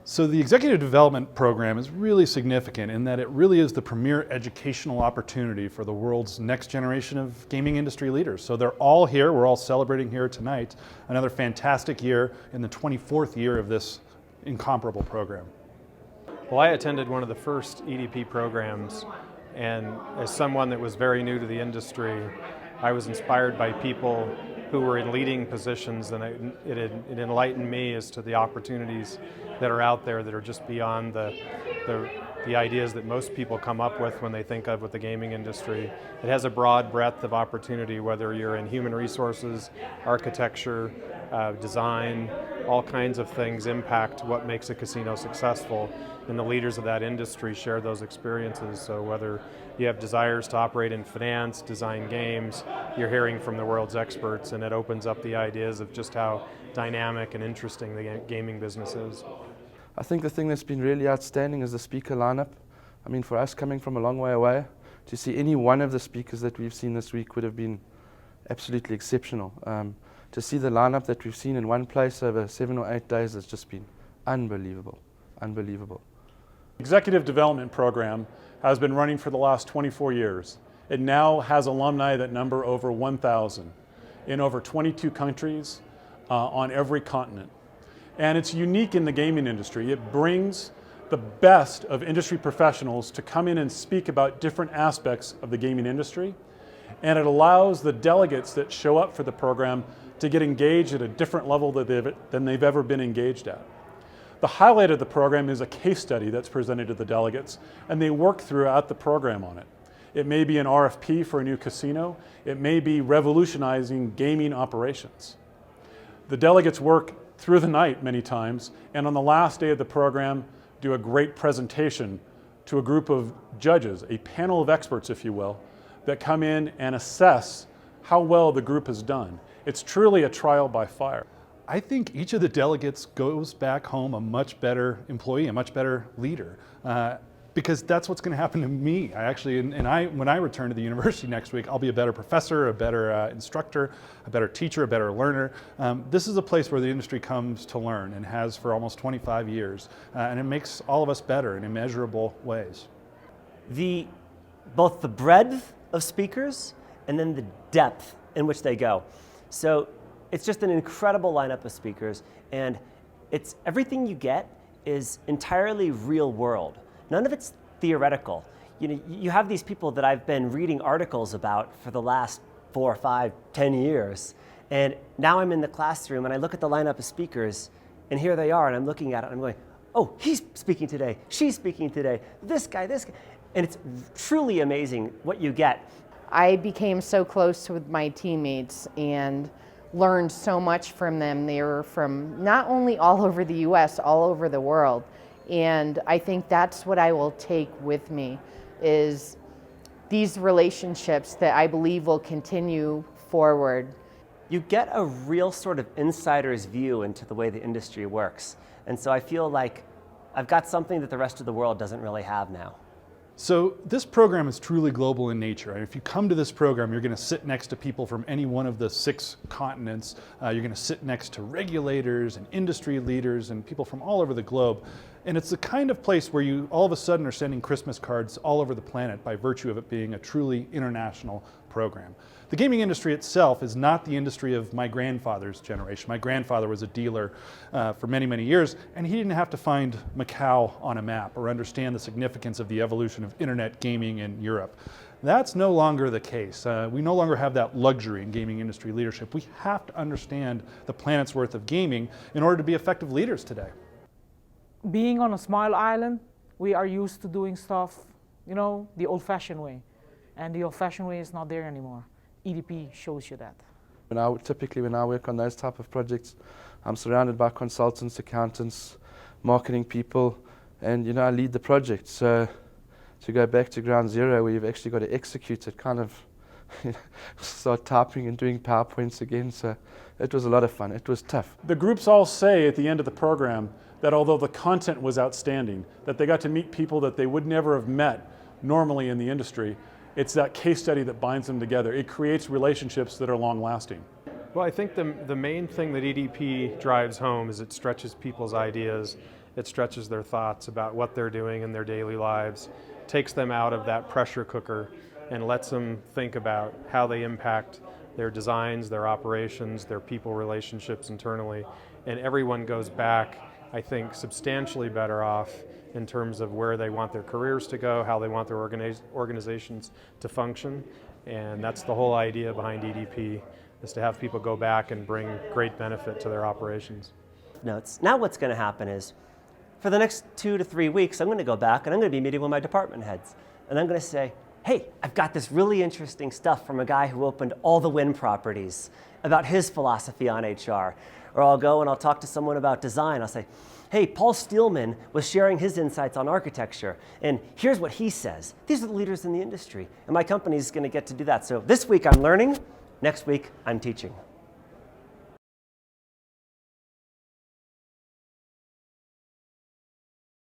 So the executive development program is really significant in that it really is the premier educational opportunity for the world's next generation of gaming industry leaders. So they're all here, we're all celebrating here tonight, another fantastic year in the 24th year of this incomparable program. Well, I attended one of the first EDP programs, and as someone that was very new to the industry, I was inspired by people who were in leading positions, and it enlightened me as to the opportunities that are out there that are just beyond the ideas that most people come up with when they think of with the gaming industry. It has a broad breadth of opportunity, whether you're in human resources, architecture, design, all kinds of things impact what makes a casino successful, and the leaders of that industry share those experiences. So whether you have desires to operate in finance, design games, you're hearing from the world's experts, and it opens up the ideas of just how dynamic and interesting the gaming business is. I think the thing that's been really outstanding is the speaker lineup. I mean, for us coming from a long way away, to see any one of the speakers that we've seen this week would have been absolutely exceptional. To see the lineup that we've seen in one place over 7 or 8 days has just been unbelievable, unbelievable. The Executive Development Program has been running for the last 24 years. It now has alumni that number over 1,000 in over 22 countries on every continent. And it's unique in the gaming industry. It brings the best of industry professionals to come in and speak about different aspects of the gaming industry. And it allows the delegates that show up for the program to get engaged at a different level than they've ever been engaged at. The highlight of the program is a case study that's presented to the delegates, and they work throughout the program on it. It may be an RFP for a new casino. It may be revolutionizing gaming operations. The delegates work through the night many times, and on the last day of the program, do a great presentation to a group of judges, a panel of experts, if you will, that come in and assess how well the group has done. It's truly a trial by fire. I think each of the delegates goes back home a much better employee, a much better leader, because that's what's going to happen to me. When I return to the university next week, I'll be a better professor, a better instructor, a better teacher, a better learner. This is a place where the industry comes to learn and has for almost 25 years, and it makes all of us better in immeasurable ways. Both the breadth of speakers and then the depth in which they go. So it's just an incredible lineup of speakers, and everything you get is entirely real world. None of it's theoretical. You have these people that I've been reading articles about for the last 4, 5, 10 years, and now I'm in the classroom and I look at the lineup of speakers, and here they are, and I'm looking at it and I'm going, oh, he's speaking today, she's speaking today, this guy, and it's truly amazing what you get. I became so close with my teammates and learned so much from them. They were from not only all over the US, all over the world. And I think that's what I will take with me, is these relationships that I believe will continue forward. You get a real sort of insider's view into the way the industry works. And so I feel like I've got something that the rest of the world doesn't really have now. So this program is truly global in nature. And if you come to this program, you're going to sit next to people from any one of the 6 continents. You're going to sit next to regulators and industry leaders and people from all over the globe. And it's the kind of place where you all of a sudden are sending Christmas cards all over the planet by virtue of it being a truly international program. The gaming industry itself is not the industry of my grandfather's generation. My grandfather was a dealer for many, many years, and he didn't have to find Macau on a map or understand the significance of the evolution of internet gaming in Europe. That's no longer the case. We no longer have that luxury in gaming industry leadership. We have to understand the planet's worth of gaming in order to be effective leaders today. Being on a small island, we are used to doing stuff, the old-fashioned way. And the old-fashioned way is not there anymore. EDP shows you that. Typically when I work on those type of projects, I'm surrounded by consultants, accountants, marketing people, and I lead the project. So to go back to ground zero where you've actually got to execute it, kind of start typing and doing PowerPoints again. So it was a lot of fun. It was tough. The groups all say at the end of the program that although the content was outstanding, that they got to meet people that they would never have met normally in the industry. It's that case study that binds them together. It creates relationships that are long-lasting. Well, I think the main thing that EDP drives home is it stretches people's ideas It stretches their thoughts about what they're doing in their daily lives, takes them out of that pressure cooker, and lets them think about how they impact their designs, their operations, their people relationships internally. And everyone goes back, I think, substantially better off in terms of where they want their careers to go, how they want their organizations to function. And that's the whole idea behind EDP, is to have people go back and bring great benefit to their operations. Notes. Now what's going to happen is, for the next 2 to 3 weeks, I'm going to go back and I'm going to be meeting with my department heads. And I'm going to say, hey, I've got this really interesting stuff from a guy who opened all the wind properties about his philosophy on HR. Or I'll go and I'll talk to someone about design. I'll say, hey, Paul Steelman was sharing his insights on architecture, and here's what he says. These are the leaders in the industry, and my company is going to get to do that. So this week I'm learning, next week I'm teaching.